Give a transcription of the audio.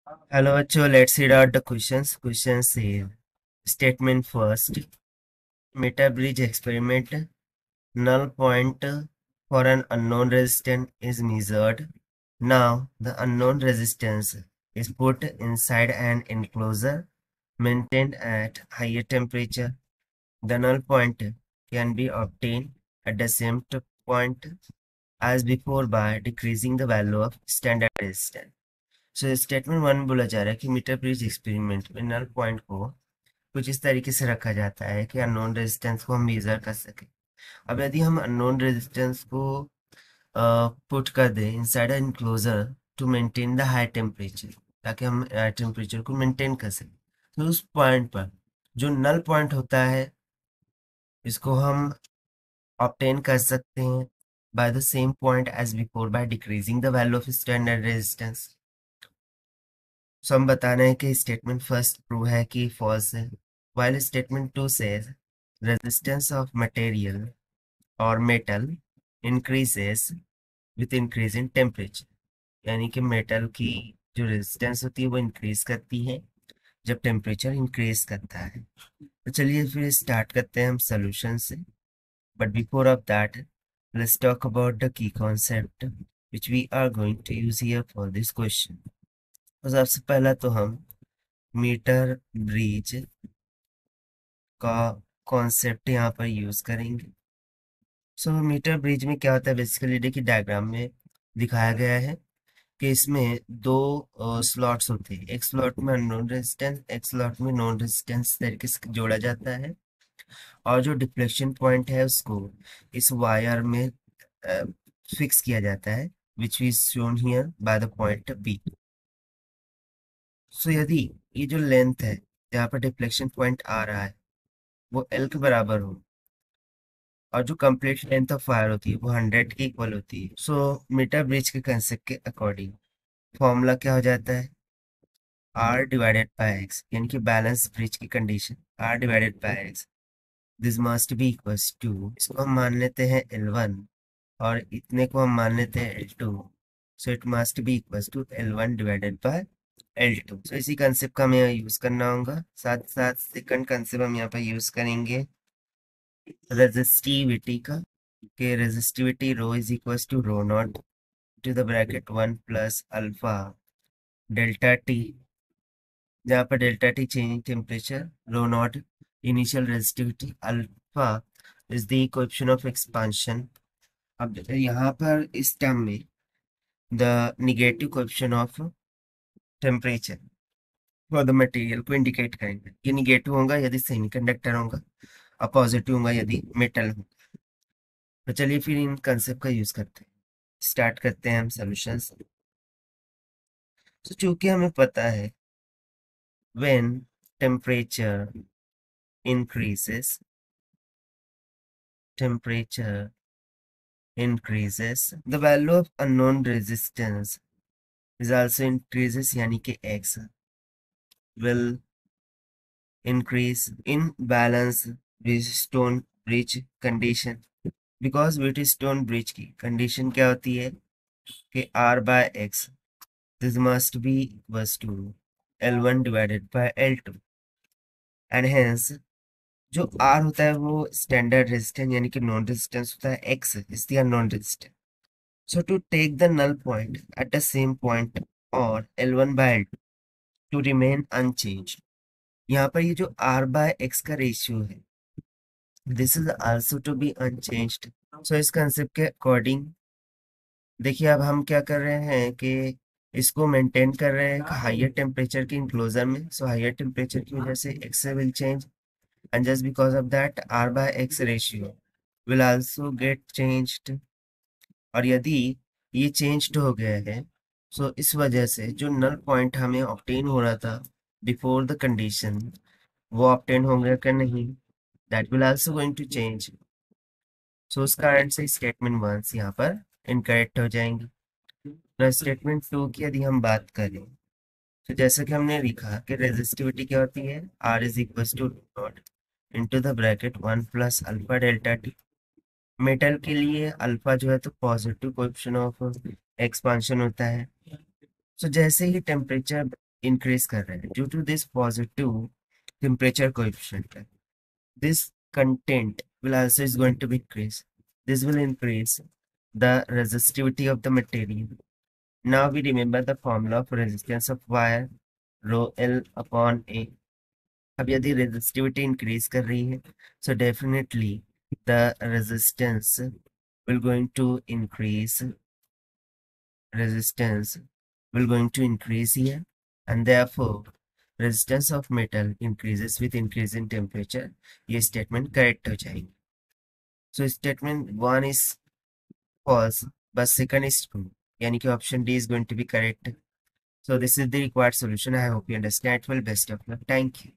Hello, bachcho. Let's read out the questions. Question says, statement first, meter bridge experiment, null point for an unknown resistance is measured. Now, the unknown resistance is put inside an enclosure maintained at higher temperature. The null point can be obtained at the same point as before by decreasing the value of standard resistance. So statement one बोला जा रहा है कि metre bridge experiment में null point को कुछ इस तरीके से रखा जाता है कि अननोन रेजिस्टेंस को हम मेजर कर सके। अब यदि हम अननोन रेजिस्टेंस को पुट कर दें inside enclosure to maintain the high temperature, ताकि हम हाई टेम्परेचर को मेंटेन कर सकें, तो उस पॉइंट पर जो नल पॉइंट होता है इसको हम ऑब्टेन कर सकते हैं by the same point as before by decreasing the value of standard resistance. So हम बता रहे हैं कि स्टेटमेंट फर्स्ट ट्रू है कि फॉल्स है, while statement two says resistance of material और metal increases with increase in temperature, यानी कि मेटल की जो रेजिस्टेंस होती है वो इंक्रीज करती है जब टेम्परेचर इंक्रीज करता है। तो चलिए फिर स्टार्ट करते हैं हम सोल्यूशन से, but before of that let's talk about the key concept which we are going to use here for this question. तो सबसे पहला तो हम मीटर ब्रिज का कॉन्सेप्ट यहाँ पर यूज करेंगे। सो मीटर ब्रिज में क्या होता है, बेसिकली देखिए डायग्राम में दिखाया गया है कि इसमें दो स्लॉट्स होते हैं, एक स्लॉट में नॉन रेजिस्टेंस, एक स्लॉट में नॉन रेजिस्टेंस तरीके से जोड़ा जाता है, और जो डिफ्लेक्शन पॉइंट है उसको इस वायर में फिक्स किया जाता है which is shown here by the point B. So यदि ये जो लेंथ है जहाँ पर डिफ्लेक्शन पॉइंट आ रहा है वो एल के बराबर हो और जो कंप्लीट लेंथ ऑफ वायर होती है वो 100 के इक्वल होती है, सो मीटर ब्रिज के कंसेप्ट के अकॉर्डिंग फॉर्मूला क्या हो जाता है, आर डिवाइडेड बाय एक्स, यानी कि बैलेंस ब्रिज की condition are divided by x, this must be equals to, इसको हम मान लेते हैं L1 और इतने को हम मान लेते हैं L2, so it must be equals to L1 divided by L2। So इसी कंसेप्ट का हमें यूज करना होगा। साथ साथ सेकंड कंसेप्ट हम यहाँ पर यूज करेंगे रेजिस्टिविटी का, कि resistivity rho is equals to rho naught to the bracket 1 plus alpha delta t, जहाँ पर delta t changing temperature, rho naught initial resistivity, alpha is the coefficient of expansion. अब यहाँ पर इस टर्म में the negative coefficient of temperature for the material को indicate करेंगे। ये निगेटिव होगा यदि सेमीकंडक्टर होगा और पॉजिटिव होगा यदि मेटल होगा। तो चलिए फिर इन कंसेप्ट का यूज करते हैं, स्टार्ट करते हैं हम सॉल्यूशंस। तो चूंकि हमें पता है when temperature increases, temperature increases, the value of unknown resistance is also increases, यानी कि x will increase in balance Wheatstone bridge condition, because Wheatstone bridge की condition क्या होती है कि r by x this must be equals to L1 divided by L2, and hence जो R होता है वो स्टैंडर्ड रेजिस्टेंस यानी कि नॉन रेजिस्टेंस होता है, X is the known resistance. So to take the null point at the same point और L1 by L2 to remain unchanged, यहाँ पर ये जो R by X का रेशियो है this is also to be unchanged. So इस concept के according देखिए अब हम क्या कर रहे हैं कि इसको मेंटेन कर रहे हैं हाइयर टेम्परेचर के इंक्लोजर में। सो हाइयर टेम्परेचर की वजह से X will change, and just because of that r by x ratio will also get changed। और यदि ये चेंज्ड हो गया है सो इस वजह से जो नल पॉइंट हमें ऑब्टेन हो रहा था बिफोर द कंडीशन वो ऑब्टेन हो गया कि नहीं, that will also going to change. So उस कारण से स्टेटमेंट वन यहाँ पर इनकरेक्ट हो जाएंगे। स्टेटमेंट टू की यदि हम बात करें तो जैसा कि हमने लिखा कि रेजिस्टिविटी क्या होती है, R is equal to naught into the bracket 1 plus alpha delta t. Metal के लिए अल्फा जो है तो पॉजिटिव कोएफिशिएंट ऑफ एक्सपांशन होता है। सो जैसे ही टेम्परेचर इंक्रीज कर रहे हैं due to this positive temperature coefficient. This content will also is going to be increased. This will increase the resistivity of the material. Now we remember the formula of resistance of wire, rho L upon A. अब यदि resistivity increase कर रही है, so definitely the resistance will going to increase. Resistance will going to increase here, and therefore resistance of metal increases with increase in temperature. ये statement correct हो जाएगी. So statement 1 is false, but second is true. Yani ki option D is going to be correct. So this is the required solution. I hope you understand. Well, best of luck. Thank you.